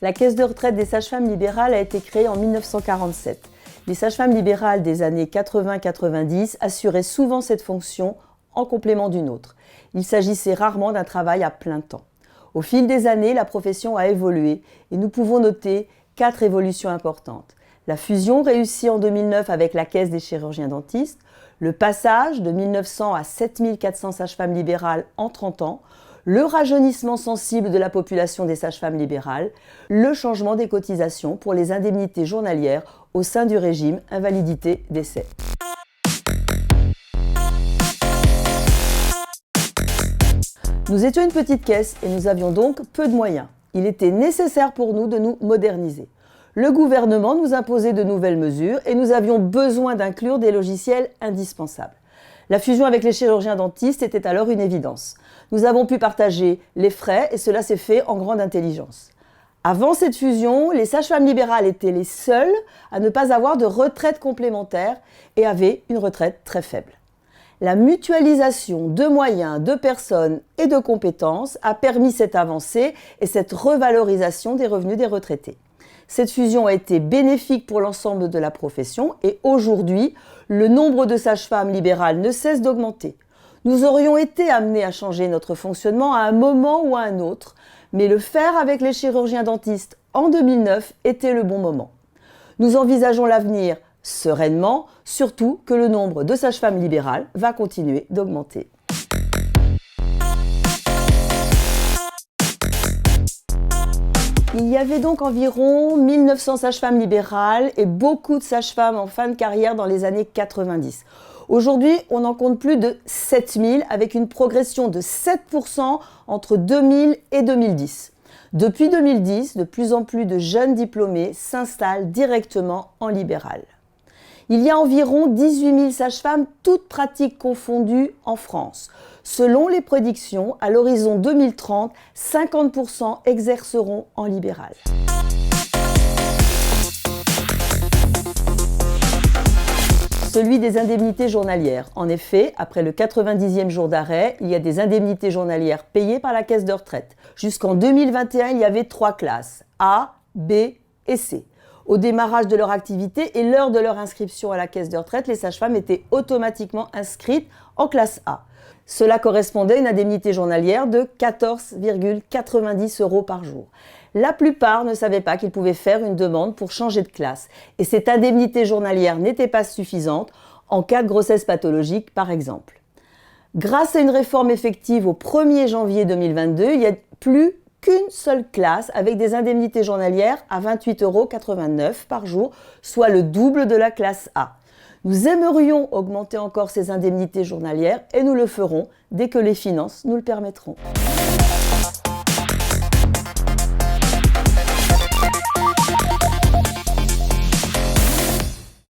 La caisse de retraite des sages-femmes libérales a été créée en 1947. Les sages-femmes libérales des années 80-90 assuraient souvent cette fonction en complément d'une autre. Il s'agissait rarement d'un travail à plein temps. Au fil des années, la profession a évolué et nous pouvons noter 4 évolutions importantes. La fusion réussie en 2009 avec la Caisse des chirurgiens-dentistes, le passage de 1900 à 7400 sages-femmes libérales en 30 ans, le rajeunissement sensible de la population des sages-femmes libérales, le changement des cotisations pour les indemnités journalières au sein du régime invalidité-décès. Nous étions une petite caisse et nous avions donc peu de moyens. Il était nécessaire pour nous de nous moderniser. Le gouvernement nous imposait de nouvelles mesures et nous avions besoin d'inclure des logiciels indispensables. La fusion avec les chirurgiens-dentistes était alors une évidence. Nous avons pu partager les frais et cela s'est fait en grande intelligence. Avant cette fusion, les sages-femmes libérales étaient les seules à ne pas avoir de retraite complémentaire et avaient une retraite très faible. La mutualisation de moyens, de personnes et de compétences a permis cette avancée et cette revalorisation des revenus des retraités. Cette fusion a été bénéfique pour l'ensemble de la profession et aujourd'hui, le nombre de sages-femmes libérales ne cesse d'augmenter. Nous aurions été amenés à changer notre fonctionnement à un moment ou à un autre, mais le faire avec les chirurgiens-dentistes en 2009 était le bon moment. Nous envisageons l'avenir sereinement, surtout que le nombre de sages-femmes libérales va continuer d'augmenter. Il y avait donc environ 1900 sages-femmes libérales et beaucoup de sages-femmes en fin de carrière dans les années 90. Aujourd'hui, on en compte plus de 7000 avec une progression de 7% entre 2000 et 2010. Depuis 2010, de plus en plus de jeunes diplômés s'installent directement en libéral. Il y a environ 18 000 sages-femmes, toutes pratiques confondues en France. Selon les prédictions, à l'horizon 2030, 50% exerceront en libéral. Celui des indemnités journalières. En effet, après le 90e jour d'arrêt, il y a des indemnités journalières payées par la caisse de retraite. Jusqu'en 2021, il y avait 3 classes, A, B et C. Au démarrage de leur activité et l'heure de leur inscription à la caisse de retraite, les sages-femmes étaient automatiquement inscrites en classe A. Cela correspondait à une indemnité journalière de 14,90 € par jour. La plupart ne savaient pas qu'ils pouvaient faire une demande pour changer de classe. Et cette indemnité journalière n'était pas suffisante en cas de grossesse pathologique, par exemple. Grâce à une réforme effective au 1er janvier 2022, il n'y a plus qu'une seule classe avec des indemnités journalières à 28,89 € par jour, soit le double de la classe A. Nous aimerions augmenter encore ces indemnités journalières et nous le ferons dès que les finances nous le permettront.